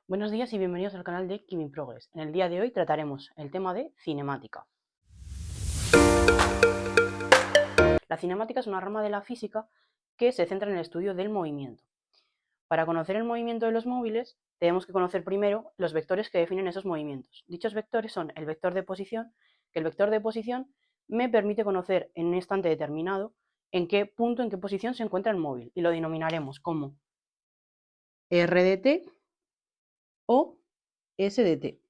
Buenos días y bienvenidos al canal de Kim in Progress. En el día de hoy trataremos el tema de cinemática. La cinemática es una rama de la física que se centra en el estudio del movimiento. Para conocer el movimiento de los móviles, tenemos que conocer primero los vectores que definen esos movimientos. Dichos vectores son el vector de posición, que el vector de posición me permite conocer en un instante determinado en qué punto, en qué posición se encuentra el móvil, y lo denominaremos como R de t o S de t.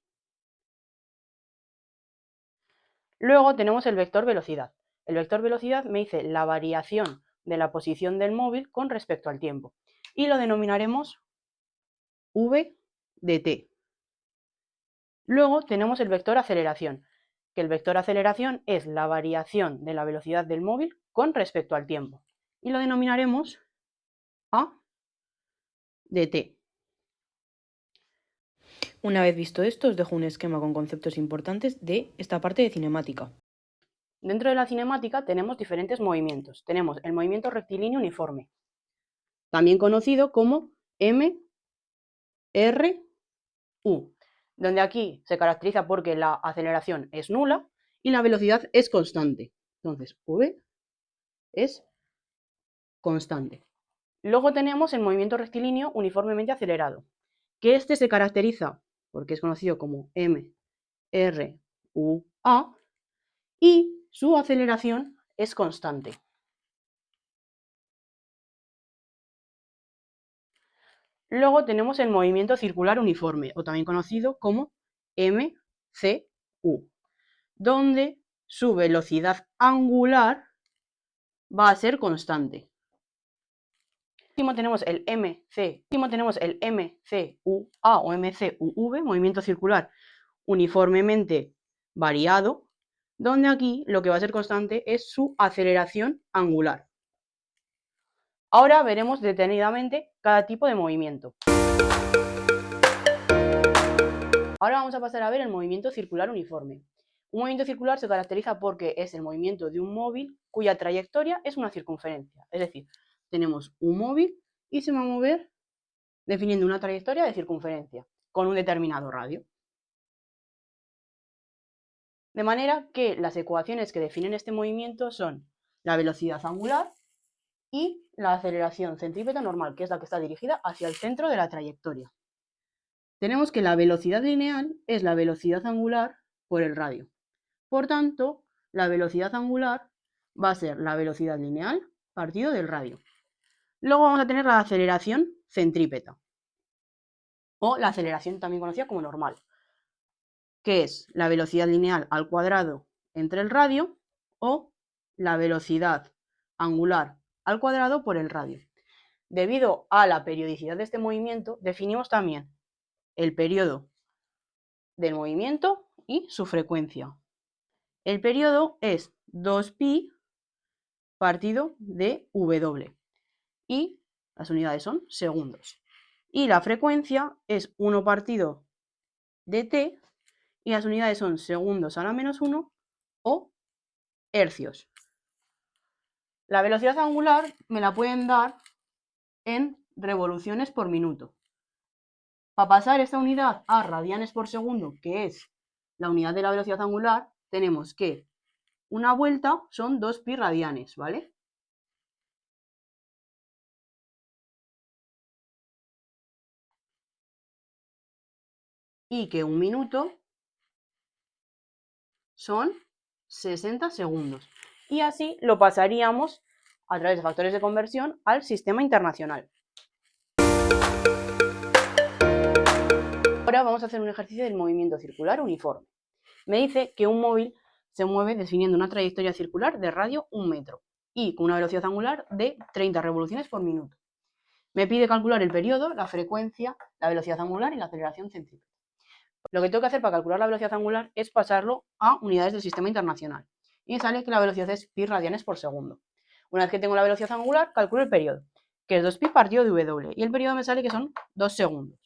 Luego tenemos el vector velocidad. El vector velocidad me dice la variación de la posición del móvil con respecto al tiempo y lo denominaremos v de t. Luego tenemos el vector aceleración, que el vector aceleración es la variación de la velocidad del móvil con respecto al tiempo y lo denominaremos a de t. Una vez visto esto, os dejo un esquema con conceptos importantes de esta parte de cinemática. Dentro de la cinemática tenemos diferentes movimientos. Tenemos el movimiento rectilíneo uniforme, también conocido como MRU, donde aquí se caracteriza porque la aceleración es nula y la velocidad es constante. Entonces, V es constante. Luego tenemos el movimiento rectilíneo uniformemente acelerado, que este se caracteriza porque es conocido como MRUA y su aceleración es constante. Luego tenemos el movimiento circular uniforme, o también conocido como MCU, donde su velocidad angular va a ser constante. Último tenemos el MCUA o MCUV, movimiento circular uniformemente variado, donde aquí lo que va a ser constante es su aceleración angular. Ahora veremos detenidamente cada tipo de movimiento. Ahora vamos a pasar a ver el movimiento circular uniforme. Un movimiento circular se caracteriza porque es el movimiento de un móvil cuya trayectoria es una circunferencia. Es decir, tenemos un móvil y se va a mover definiendo una trayectoria de circunferencia con un determinado radio. De manera que las ecuaciones que definen este movimiento son la velocidad angular y la aceleración centrípeta normal, que es la que está dirigida hacia el centro de la trayectoria. Tenemos que la velocidad lineal es la velocidad angular por el radio. Por tanto, la velocidad angular va a ser la velocidad lineal partido del radio. Luego vamos a tener la aceleración centrípeta, o la aceleración también conocida como normal, que es la velocidad lineal al cuadrado entre el radio o la velocidad angular al cuadrado por el radio. Debido a la periodicidad de este movimiento, definimos también el periodo del movimiento y su frecuencia. El periodo es 2pi partido de W y las unidades son segundos. Y la frecuencia es 1 partido de t y las unidades son segundos a la menos 1 o hercios. La velocidad angular me la pueden dar en revoluciones por minuto. Para pasar esta unidad a radianes por segundo, que es la unidad de la velocidad angular, tenemos que una vuelta son 2pi radianes, ¿vale? Y que un minuto son 60 segundos. Y así lo pasaríamos a través de factores de conversión al sistema internacional. Ahora vamos a hacer un ejercicio del movimiento circular uniforme. Me dice que un móvil se mueve definiendo una trayectoria circular de radio 1 metro y con una velocidad angular de 30 revoluciones por minuto. Me pide calcular el periodo, la frecuencia, la velocidad angular y la aceleración centrípeta. Lo que tengo que hacer para calcular la velocidad angular es pasarlo a unidades del sistema internacional. Y me sale que la velocidad es pi radianes por segundo. Una vez que tengo la velocidad angular, calculo el periodo, que es 2pi partido de W. Y el periodo me sale que son 2 segundos.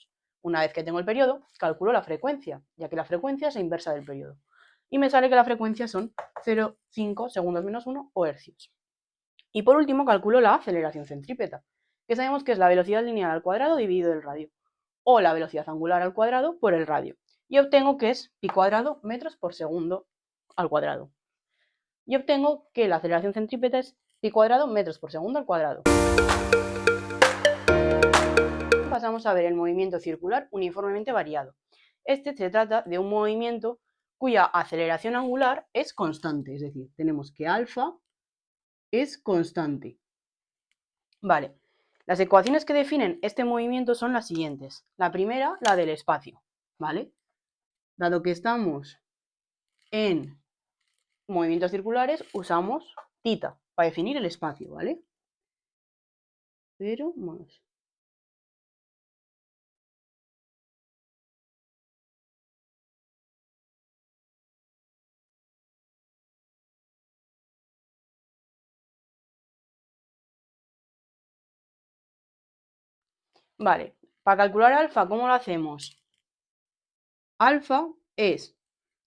Una vez que tengo el periodo, calculo la frecuencia, ya que la frecuencia es la inversa del periodo. Y me sale que la frecuencia son 0,5 segundos menos 1 o hercios. Y por último, calculo la aceleración centrípeta, que sabemos que es la velocidad lineal al cuadrado dividido el radio. o la velocidad angular al cuadrado por el radio. Y obtengo que es pi cuadrado metros por segundo al cuadrado. Y obtengo que la aceleración centrípeta es pi cuadrado metros por segundo al cuadrado. Pasamos a ver el movimiento circular uniformemente variado. Este se trata de un movimiento cuya aceleración angular es constante, es decir, tenemos que alfa es constante. Vale, las ecuaciones que definen este movimiento son las siguientes. La primera, la del espacio, ¿vale? Dado que estamos en movimientos circulares, usamos tita para definir el espacio, ¿vale? 0 más. Vale, para calcular alfa, ¿cómo lo hacemos? Alfa es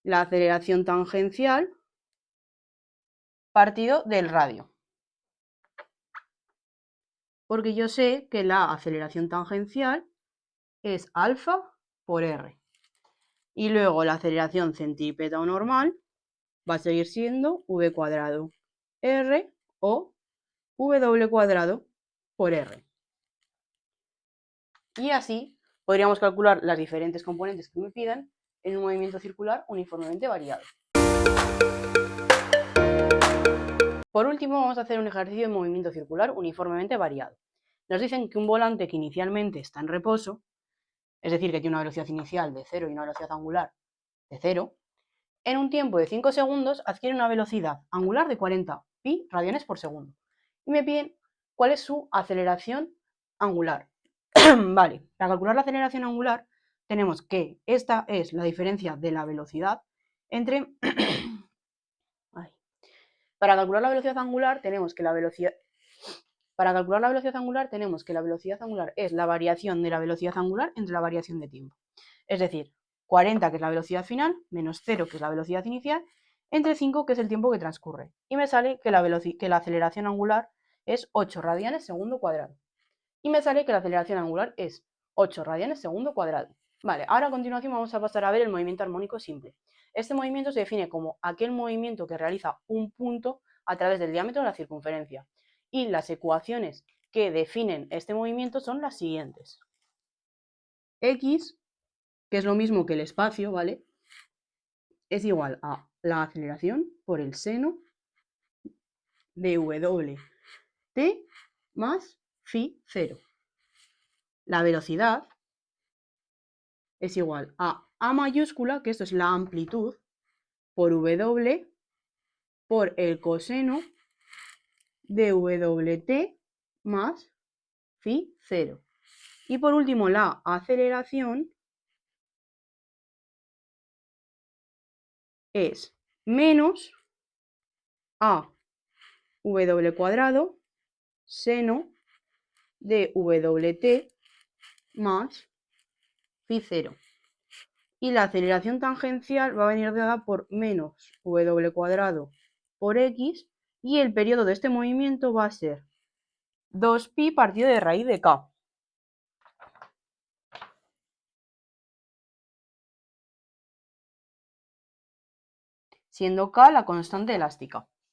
la aceleración tangencial partido del radio. Porque yo sé que la aceleración tangencial es alfa por r. Y luego la aceleración centrípeta o normal va a seguir siendo v cuadrado r o w cuadrado por r. Y así podríamos calcular las diferentes componentes que me pidan en un movimiento circular uniformemente variado. Por último, vamos a hacer un ejercicio de movimiento circular uniformemente variado. Nos dicen que un volante que inicialmente está en reposo, es decir, que tiene una velocidad inicial de 0 y una velocidad angular de 0, en un tiempo de 5 segundos adquiere una velocidad angular de 40 pi radianes por segundo. Y me piden cuál es su aceleración angular. Vale, para calcular la aceleración angular tenemos que esta es la diferencia de la velocidad entre... Para calcular la velocidad angular tenemos que la velocidad... Para calcular la velocidad angular tenemos que la velocidad angular es la variación de la velocidad angular entre la variación de tiempo. Es decir, 40, que es la velocidad final, menos 0, que es la velocidad inicial, entre 5, que es el tiempo que transcurre. Y me sale que la aceleración angular es 8 radianes segundo cuadrado. Y me sale que la aceleración angular es 8 radianes segundo cuadrado. Vale, ahora a continuación vamos a pasar a ver el movimiento armónico simple. Este movimiento se define como aquel movimiento que realiza un punto a través del diámetro de la circunferencia. Y las ecuaciones que definen este movimiento son las siguientes. X, que es lo mismo que el espacio, ¿vale? Es igual a la aceleración por el seno de T más phi 0. La velocidad es igual a mayúscula, que esto es la amplitud, por W por el coseno de WT más phi 0. Y por último, la aceleración es menos a W cuadrado seno de WT más phi 0. Y la aceleración tangencial va a venir dada por menos W cuadrado por X, y el periodo de este movimiento va a ser 2pi partido de raíz de K. Siendo K la constante elástica.